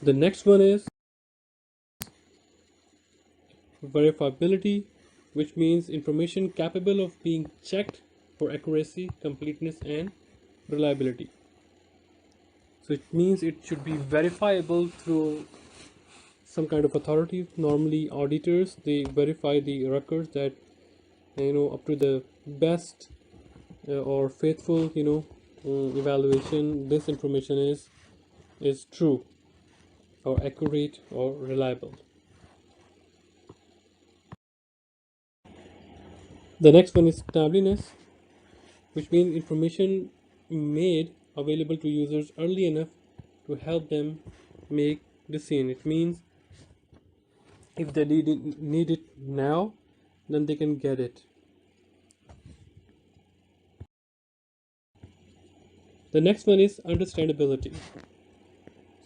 The next one is verifiability, which means information capable of being checked for accuracy, completeness, and reliability. So it means it should be verifiable through some kind of authority. Normally auditors, they verify the records that up to the best or faithful evaluation, this information is true or accurate or reliable. The next one is timeliness, which means information made available to users early enough to help them make decision. It means if they need it now, then they can get it. The next one is understandability.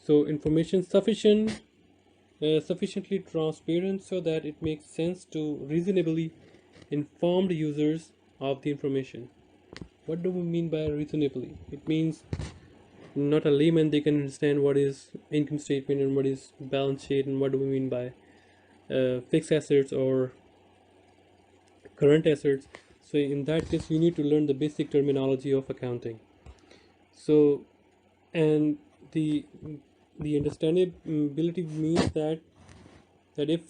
So information sufficiently transparent so that it makes sense to reasonably informed users of the information. What do we mean by reasonably? It means not a layman, they can understand what is income statement and what is balance sheet and what do we mean by fixed assets or current assets. So in that case, you need to learn the basic terminology of accounting. So, and the understandability means that if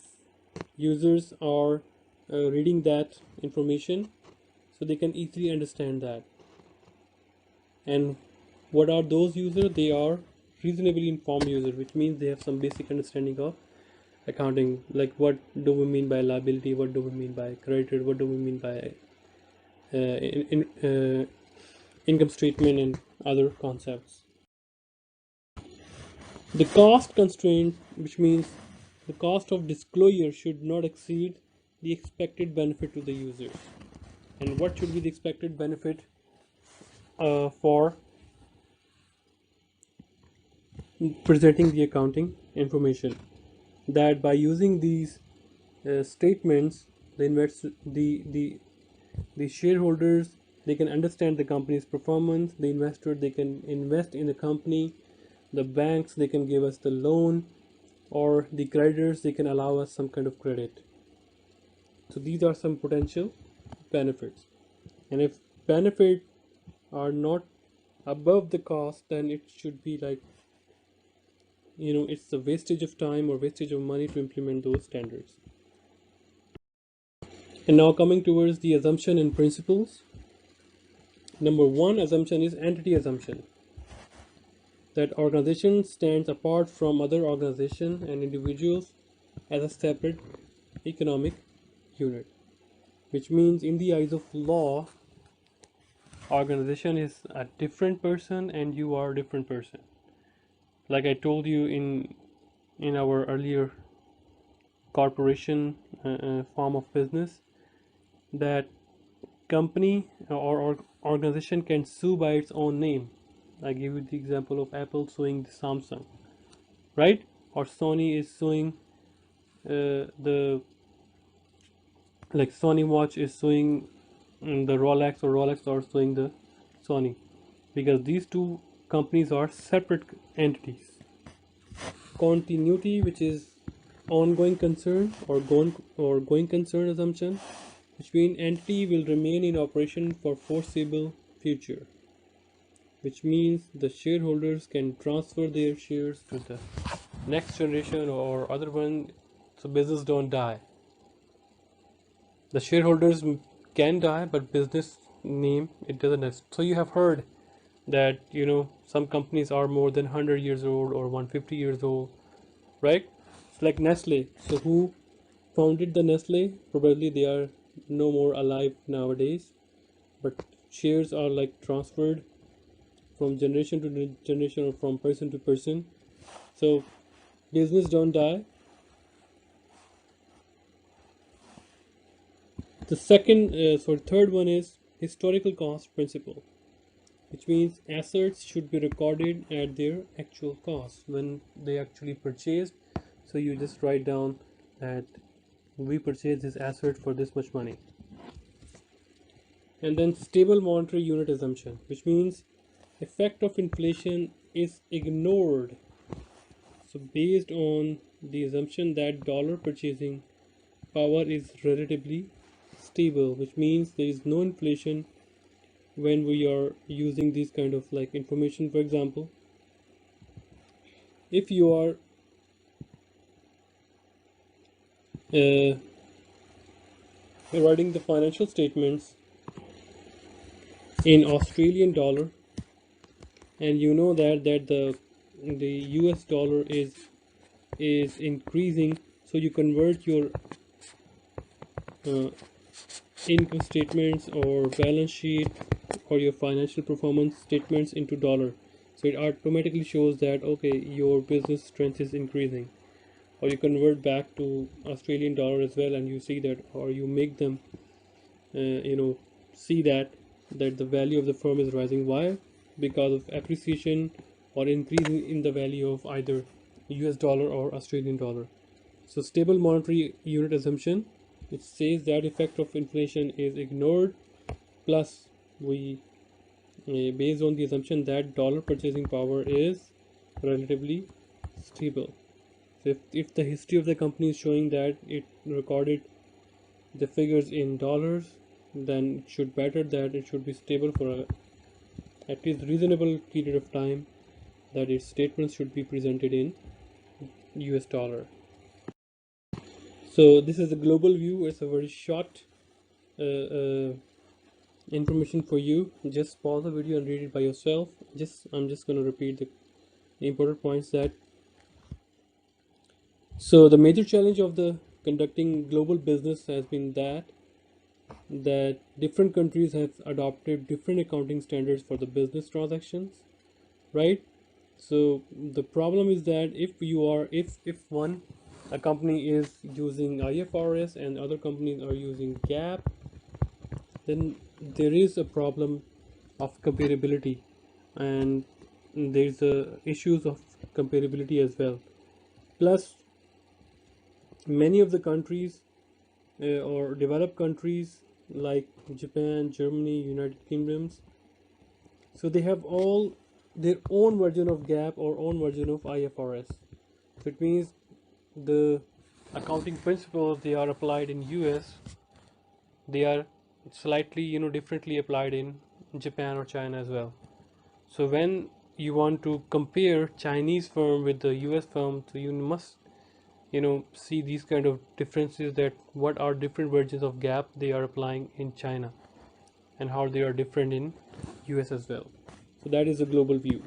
users are reading that information, so they can easily understand that. And what are those users? They are reasonably informed users, which means they have some basic understanding of accounting, like what do we mean by liability, what do we mean by creditor, what do we mean by income statement and other concepts. The cost constraint, which means the cost of disclosure should not exceed the expected benefit to the users. And what should be the expected benefit for presenting the accounting information? That by using these statements, the shareholders, they can understand the company's performance. The investor, they can invest in the company. The banks, they can give us the loan, or the creditors, they can allow us some kind of credit. So these are some potential benefits, and if benefits are not above the cost, then it should be like it's a wastage of time or wastage of money to implement those standards. And now coming towards the assumption and principles. Number one assumption is entity assumption, that organization stands apart from other organizations and individuals as a separate economic unit, which means in the eyes of law, organization is a different person and you are a different person. Like I told you in our earlier corporation form of business, that company or organization can sue by its own name. I give you the example of Apple suing the Samsung, right? Or Sony is suing the like Sony watch is suing the Rolex, or Rolex are suing the Sony, because these two companies are separate entities. Continuity, which is ongoing concern or going concern assumption, which means entity will remain in operation for foreseeable future, which means the shareholders can transfer their shares to the next generation or other one, so business don't die. The shareholders can die, but business name, it doesn't. So you have heard that some companies are more than 100 years old or 150 years old, right? It's like Nestle. So who founded the Nestle? Probably they are no more alive nowadays, but shares are like transferred from generation to generation or from person to person. So business don't die. The third one is historical cost principle, which means assets should be recorded at their actual cost when they actually purchased. So you just write down that we purchased this asset for this much money. And then stable monetary unit assumption, which means effect of inflation is ignored. So based on the assumption that dollar purchasing power is relatively stable, which means there is no inflation when we are using these kind of like information. For example, if you are uh, writing the financial statements in Australian dollar, and you know that the US dollar is increasing, so you convert your uh, income statements or balance sheet or your financial performance statements into dollar, so it automatically shows that okay, your business strength is increasing. Or you convert back to Australian dollar as well, and you see that, or you make them see that the value of the firm is rising. Why? Because of appreciation or increase in the value of either US dollar or Australian dollar. So stable monetary unit assumption, it says that effect of inflation is ignored, plus we based on the assumption that dollar purchasing power is relatively stable. So if the history of the company is showing that it recorded the figures in dollars, then it should better that it should be stable for at least reasonable period of time, that its statements should be presented in US dollar. So this is a global view. It's a very short information for you. Just pause the video and read it by yourself. I'm just going to repeat the important points. That so the major challenge of the conducting global business has been that different countries have adopted different accounting standards for the business transactions, right? So the problem is that if one a company is using IFRS and other companies are using GAAP, then there is a problem of comparability, and there's issues of comparability as well. Plus, many of the countries or developed countries like Japan, Germany, United Kingdoms, so they have all their own version of GAAP or own version of IFRS. So it means the accounting principles they are applied in US, they are slightly differently applied in Japan or China as well. So when you want to compare Chinese firm with the US firm, so you must see these kind of differences, that what are different versions of GAAP they are applying in China and how they are different in US as well. So that is a global view.